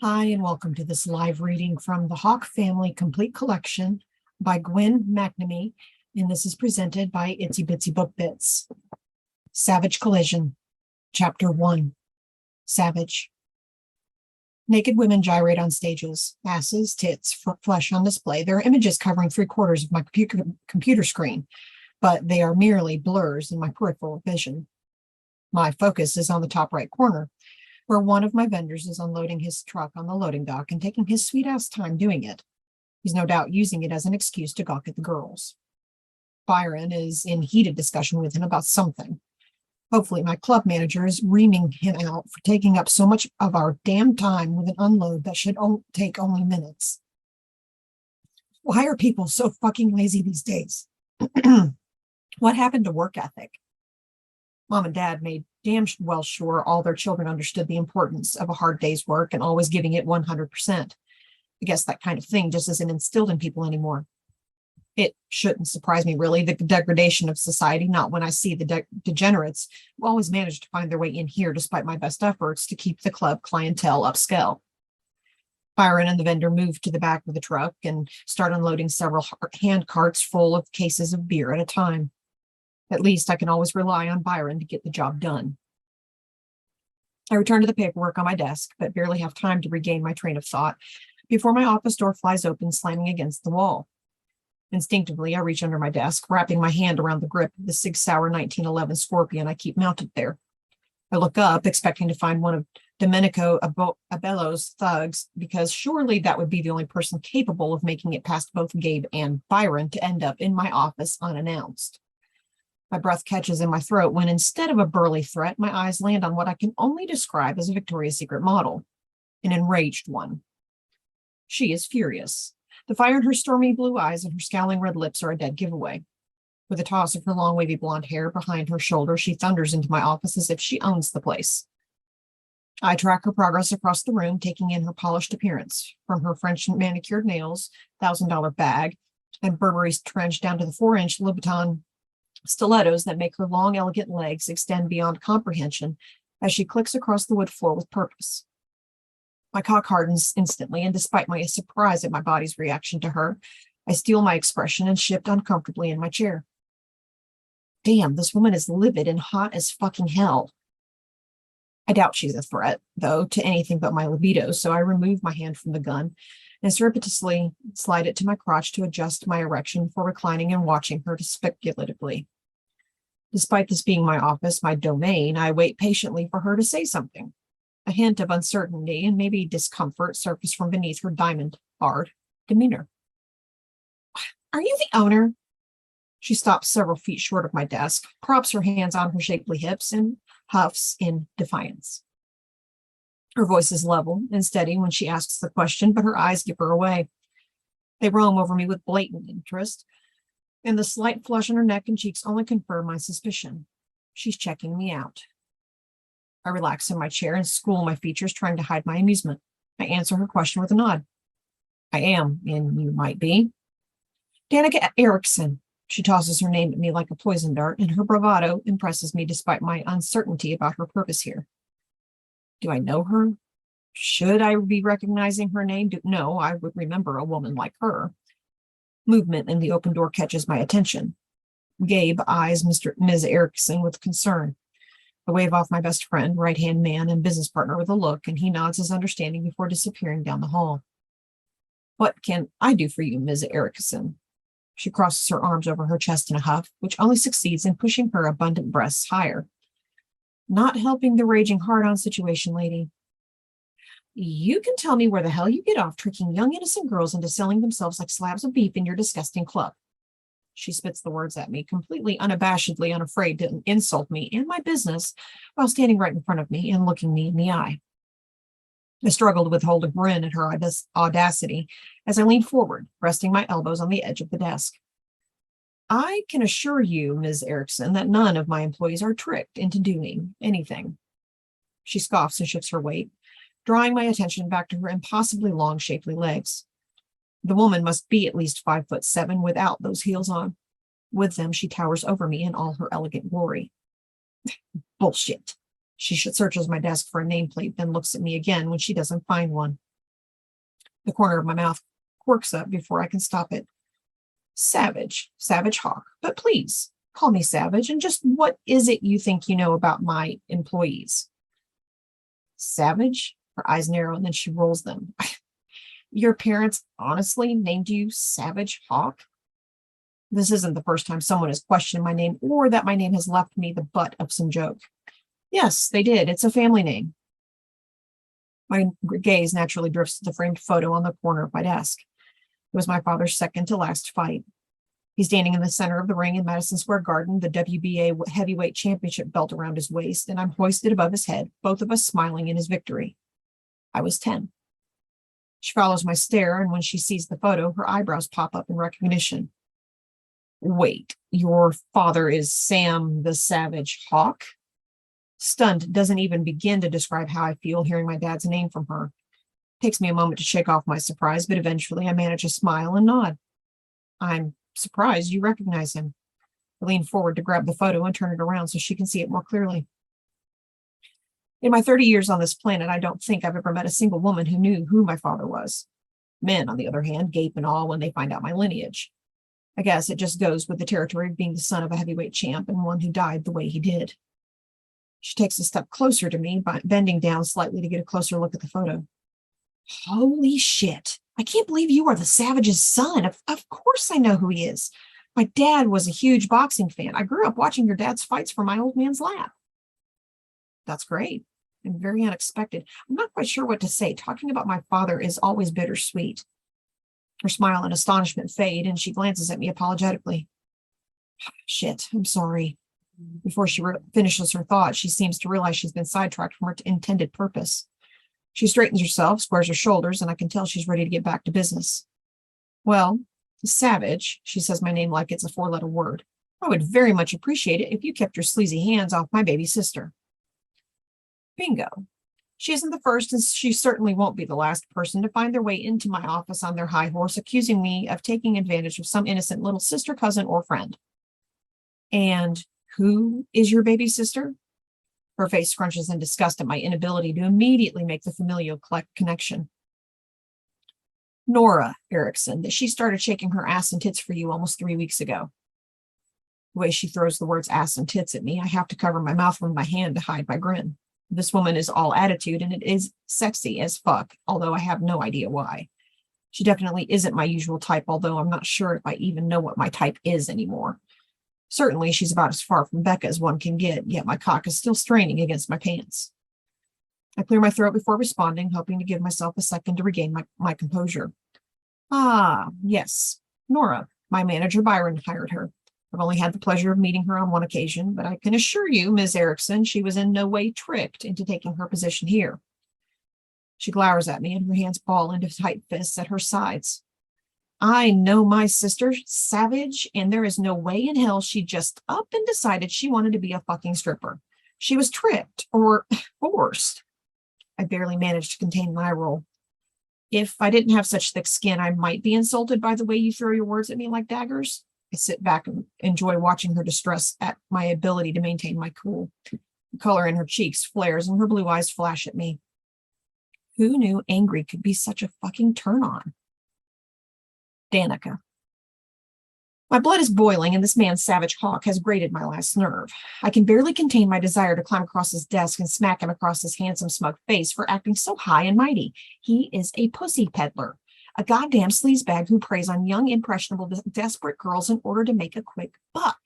Hi, and welcome to this live reading from the Hawke Family Complete Collection by Gwyn McNamee, and this is presented by Itsy Bitsy Book Bits. Savage Collision, Chapter 1, Savage. Naked women gyrate on stages, asses, tits, flesh on display. There are images covering 3/4 of my computer screen, but they are merely blurs in my peripheral vision. My focus is on the top right corner, where one of my vendors is unloading his truck on the loading dock and taking his sweet-ass time doing it. He's no doubt using it as an excuse to gawk at the girls. Byron is in heated discussion with him about something. Hopefully my club manager is reaming him out for taking up so much of our damn time with an unload that should take only minutes. Why are people so fucking lazy these days? What happened to work ethic? Mom and Dad made damn well sure all their children understood the importance of a hard day's work and always giving it 100%. I guess that kind of thing just isn't instilled in people anymore. It shouldn't surprise me, really, the degradation of society, not when I see the degenerates who always manage to find their way in here despite my best efforts to keep the club clientele upscale. Byron and the vendor moved to the back of the truck and started unloading several hand carts full of cases of beer at a time. At least I can always rely on Byron to get the job done. I return to the paperwork on my desk, but barely have time to regain my train of thought before my office door flies open, slamming against the wall. Instinctively, I reach under my desk, wrapping my hand around the grip of the Sig Sauer 1911 Scorpion I keep mounted there. I look up, expecting to find one of Domenico Abello's thugs, because surely that would be the only person capable of making it past both Gabe and Byron to end up in my office unannounced. My breath catches in my throat when, instead of a burly threat, my eyes land on what I can only describe as a Victoria's Secret model, an enraged one. She is furious. The fire in her stormy blue eyes and her scowling red lips are a dead giveaway. With a toss of her long wavy blonde hair behind her shoulder, she thunders into my office as if she owns the place. I track her progress across the room, taking in her polished appearance, from her French manicured nails, $1,000 bag, and Burberry's trench down to the 4-inch Louboutin stilettos that make her long, elegant legs extend beyond comprehension as she clicks across the wood floor with purpose. My cock hardens instantly, and despite my surprise at my body's reaction to her, I steel my expression and shift uncomfortably in my chair. Damn, this woman is livid and hot as fucking hell. I doubt she's a threat, though, to anything but my libido, so I remove my hand from the gun and surreptitiously slide it to my crotch to adjust my erection before reclining and watching her speculatively. Despite this being my office, my domain, I wait patiently for her to say something. A hint of uncertainty and maybe discomfort surface from beneath her diamond-barred demeanor. Are you the owner? She stops several feet short of my desk, props her hands on her shapely hips, and huffs in defiance. Her voice is level and steady when she asks the question, but her eyes give her away. They roam over me with blatant interest, and the slight flush on her neck and cheeks only confirm my suspicion. She's checking me out. I relax in my chair and school my features, trying to hide my amusement. I answer her question with a nod. I am, and you might be. Danica Erickson. She tosses her name at me like a poison dart, and her bravado impresses me despite my uncertainty about her purpose here. Do I know her? Should I be recognizing her name? No, I would remember a woman like her. Movement in the open door catches my attention. Gabe eyes Ms. Erickson with concern. I wave off my best friend, right-hand man, and business partner with a look, and he nods his understanding before disappearing down the hall. What can I do for you, Ms. Erickson? She crosses her arms over her chest in a huff, which only succeeds in pushing her abundant breasts higher. Not helping the raging hard-on situation, lady. You can tell me where the hell you get off tricking young innocent girls into selling themselves like slabs of beef in your disgusting club. She spits the words at me, completely unabashedly unafraid to insult me and my business while standing right in front of me and looking me in the eye. I struggled to withhold a grin at her audacity as I leaned forward, resting my elbows on the edge of the desk. I can assure you, Ms. Erickson, that none of my employees are tricked into doing anything. She scoffs and shifts her weight, drawing my attention back to her impossibly long, shapely legs. The woman must be at least 5'7" without those heels on. With them, she towers over me in all her elegant glory. Bullshit. She searches my desk for a nameplate, then looks at me again when she doesn't find one. The corner of my mouth quirks up before I can stop it. Savage Hawke, but please call me Savage. And just what is it you think you know about my employees? Savage? Her eyes narrow and then she rolls them. Your parents honestly named you Savage Hawke? This isn't the first time someone has questioned my name or that my name has left me the butt of some joke. Yes, they did. It's a family name. My gaze naturally drifts to the framed photo on the corner of my desk. It was my father's second to last fight. He's standing in the center of the ring in Madison Square Garden, the WBA heavyweight championship belt around his waist, and I'm hoisted above his head, both of us smiling in his victory. I was 10. She follows my stare, and when she sees the photo, her eyebrows pop up in recognition. Wait, your father is Sam the Savage Hawke? Stunned, doesn't even begin to describe how I feel hearing my dad's name from her. It takes me a moment to shake off my surprise, but eventually I manage to smile and nod. I'm surprised you recognize him. I lean forward to grab the photo and turn it around so she can see it more clearly. In my 30 years on this planet, I don't think I've ever met a single woman who knew who my father was. Men, on the other hand, gape in awe when they find out my lineage. I guess it just goes with the territory of being the son of a heavyweight champ and one who died the way he did. She takes a step closer to me, bending down slightly to get a closer look at the photo. Holy shit. I can't believe you are the Savage's son. Of course I know who he is. My dad was a huge boxing fan. I grew up watching your dad's fights from my old man's lap. That's great and very unexpected. I'm not quite sure what to say. Talking about my father is always bittersweet. Her smile and astonishment fade, and she glances at me apologetically. Shit, I'm sorry. Before she finishes her thought, she seems to realize she's been sidetracked from her intended purpose. She straightens herself, squares her shoulders, and I can tell she's ready to get back to business. Well, Savage, she says my name like it's a 4-letter word. I would very much appreciate it if you kept your sleazy hands off my baby sister. Bingo. She isn't the first, and she certainly won't be the last person to find their way into my office on their high horse, accusing me of taking advantage of some innocent little sister, cousin, or friend. And who is your baby sister? Her face scrunches in disgust at my inability to immediately make the familial connection. Nora Erickson, that she started shaking her ass and tits for you almost 3 weeks ago. The way she throws the words ass and tits at me, I have to cover my mouth with my hand to hide my grin. This woman is all attitude, and it is sexy as fuck, although I have no idea why. She definitely isn't my usual type, although I'm not sure if I even know what my type is anymore. Certainly, she's about as far from Becca as one can get, yet my cock is still straining against my pants. I clear my throat before responding, hoping to give myself a second to regain my composure. Ah, yes, Nora. My manager Byron hired her. I've only had the pleasure of meeting her on one occasion, but I can assure you, Ms. Erickson, she was in no way tricked into taking her position here. She glowers at me, and her hands ball into tight fists at her sides. I know my sister, Savage, and there is no way in hell she just up and decided she wanted to be a fucking stripper. She was tricked or forced. I barely managed to contain my roll. If I didn't have such thick skin, I might be insulted by the way you throw your words at me like daggers. I sit back and enjoy watching her distress at my ability to maintain my cool. The color in her cheeks flares and her blue eyes flash at me. Who knew angry could be such a fucking turn on? Danica. My blood is boiling, and this man, Savage Hawke, has grated my last nerve. I can barely contain my desire to climb across his desk and smack him across his handsome, smug face for acting so high and mighty. He is a pussy peddler, a goddamn sleazebag who preys on young, impressionable, desperate girls in order to make a quick buck.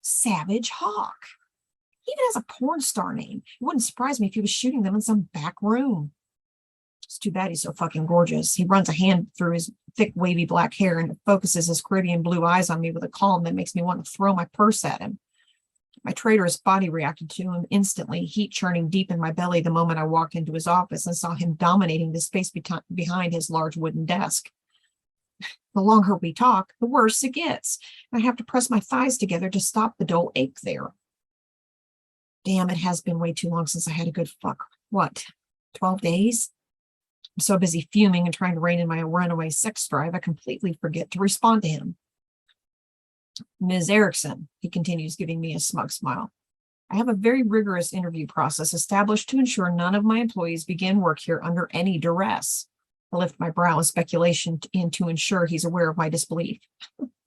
Savage Hawke. He even has a porn star name. It wouldn't surprise me if he was shooting them in some back room. It's too bad he's so fucking gorgeous. He runs a hand through his thick, wavy black hair and focuses his Caribbean blue eyes on me with a calm that makes me want to throw my purse at him. My traitorous body reacted to him instantly, heat churning deep in my belly the moment I walked into his office and saw him dominating the space behind his large wooden desk. The longer we talk, the worse it gets. I have to press my thighs together to stop the dull ache there. Damn, it has been way too long since I had a good fuck. What, 12 days? I'm so busy fuming and trying to rein in my runaway sex drive, I completely forget to respond to him. Ms. Erickson, he continues, giving me a smug smile. I have a very rigorous interview process established to ensure none of my employees begin work here under any duress. I lift my brow in speculation and to ensure he's aware of my disbelief.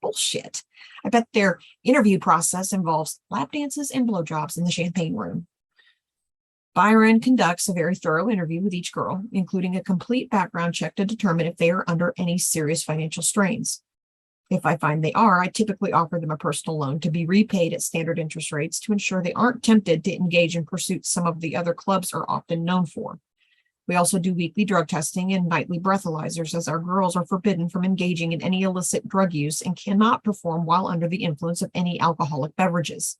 Bullshit. I bet their interview process involves lap dances and blowjobs in the champagne room. Byron conducts a very thorough interview with each girl, including a complete background check to determine if they are under any serious financial strains. If I find they are, I typically offer them a personal loan to be repaid at standard interest rates to ensure they aren't tempted to engage in pursuits some of the other clubs are often known for. We also do weekly drug testing and nightly breathalyzers, as our girls are forbidden from engaging in any illicit drug use and cannot perform while under the influence of any alcoholic beverages.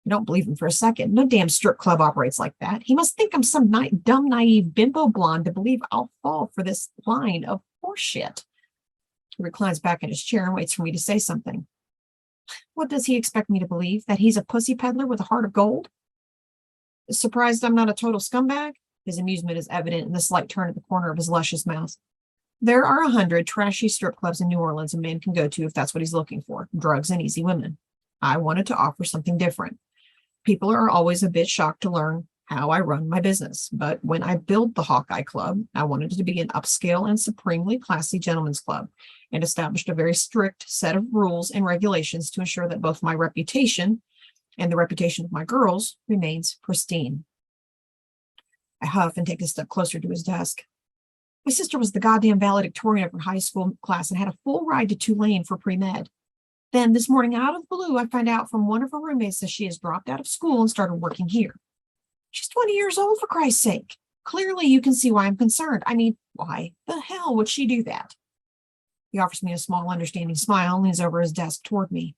I don't believe him for a second. No damn strip club operates like that. He must think I'm some dumb, naive bimbo blonde to believe I'll fall for this line of horseshit. He reclines back in his chair and waits for me to say something. What does he expect me to believe? That he's a pussy peddler with a heart of gold? Surprised I'm not a total scumbag? His amusement is evident in the slight turn at the corner of his luscious mouth. There are 100 trashy strip clubs in New Orleans a man can go to if that's what he's looking for, drugs and easy women. I wanted to offer something different. People are always a bit shocked to learn how I run my business, but when I built the Hawkeye Club, I wanted it to be an upscale and supremely classy gentleman's club, and established a very strict set of rules and regulations to ensure that both my reputation and the reputation of my girls remains pristine. I huff and take a step closer to his desk. My sister was the goddamn valedictorian of her high school class and had a full ride to Tulane for pre-med. Then this morning, out of the blue, I find out from one of her roommates that she has dropped out of school and started working here. She's 20 years old, for Christ's sake. Clearly, you can see why I'm concerned. I mean, why the hell would she do that? He offers me a small, understanding smile and leans over his desk toward me.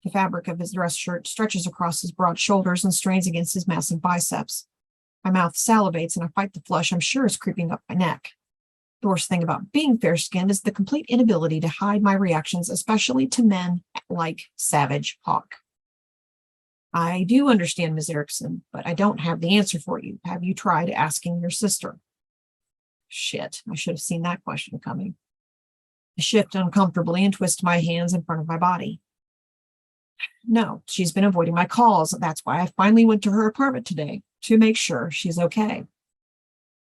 The fabric of his dress shirt stretches across his broad shoulders and strains against his massive biceps. My mouth salivates and I fight the flush I'm sure is creeping up my neck. The worst thing about being fair-skinned is the complete inability to hide my reactions, especially to men like Savage Hawke. I do understand, Ms. Erickson, but I don't have the answer for you. Have you tried asking your sister? Shit, I should have seen that question coming. I shift uncomfortably and twist my hands in front of my body. No, she's been avoiding my calls. That's why I finally went to her apartment today, to make sure she's okay.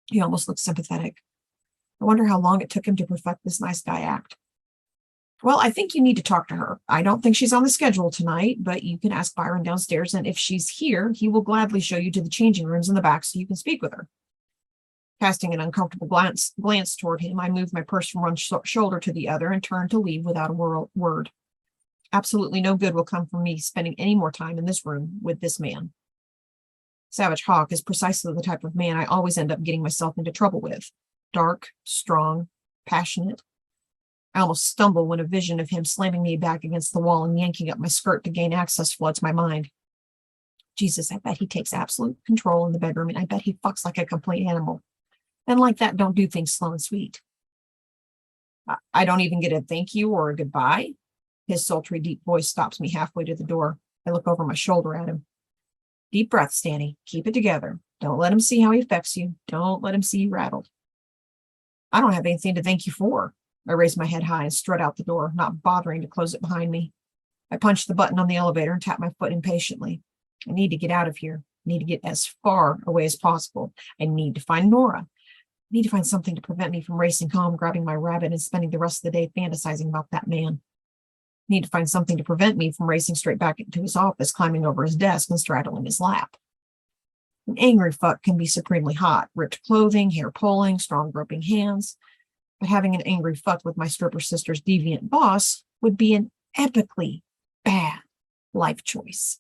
He almost looks sympathetic. I wonder how long it took him to perfect this nice guy act. Well, I think you need to talk to her. I don't think she's on the schedule tonight, but you can ask Byron downstairs, and if she's here, he will gladly show you to the changing rooms in the back so you can speak with her. Casting an uncomfortable glance toward him, I move my purse from one shoulder to the other and turn to leave without a word. Absolutely no good will come from me spending any more time in this room with this man. Savage Hawke is precisely the type of man I always end up getting myself into trouble with. Dark, strong, passionate. I almost stumble when a vision of him slamming me back against the wall and yanking up my skirt to gain access floods my mind. Jesus, I bet he takes absolute control in the bedroom, and I bet he fucks like a complete animal. And like that, don't do things slow and sweet. I don't even get a thank you or a goodbye. His sultry, deep voice stops me halfway to the door. I look over my shoulder at him. Deep breaths, Danny. Keep it together. Don't let him see how he affects you. Don't let him see you rattled. I don't have anything to thank you for. I raise my head high and strut out the door, not bothering to close it behind me. I punch the button on the elevator and tap my foot impatiently. I need to get out of here. I need to get as far away as possible. I need to find Nora. I need to find something to prevent me from racing home, grabbing my rabbit, and spending the rest of the day fantasizing about that man. I need to find something to prevent me from racing straight back into his office, climbing over his desk and straddling his lap. An angry fuck can be supremely hot. Ripped clothing, hair pulling, strong groping hands. But having an angry fuck with my stripper sister's deviant boss would be an epically bad life choice.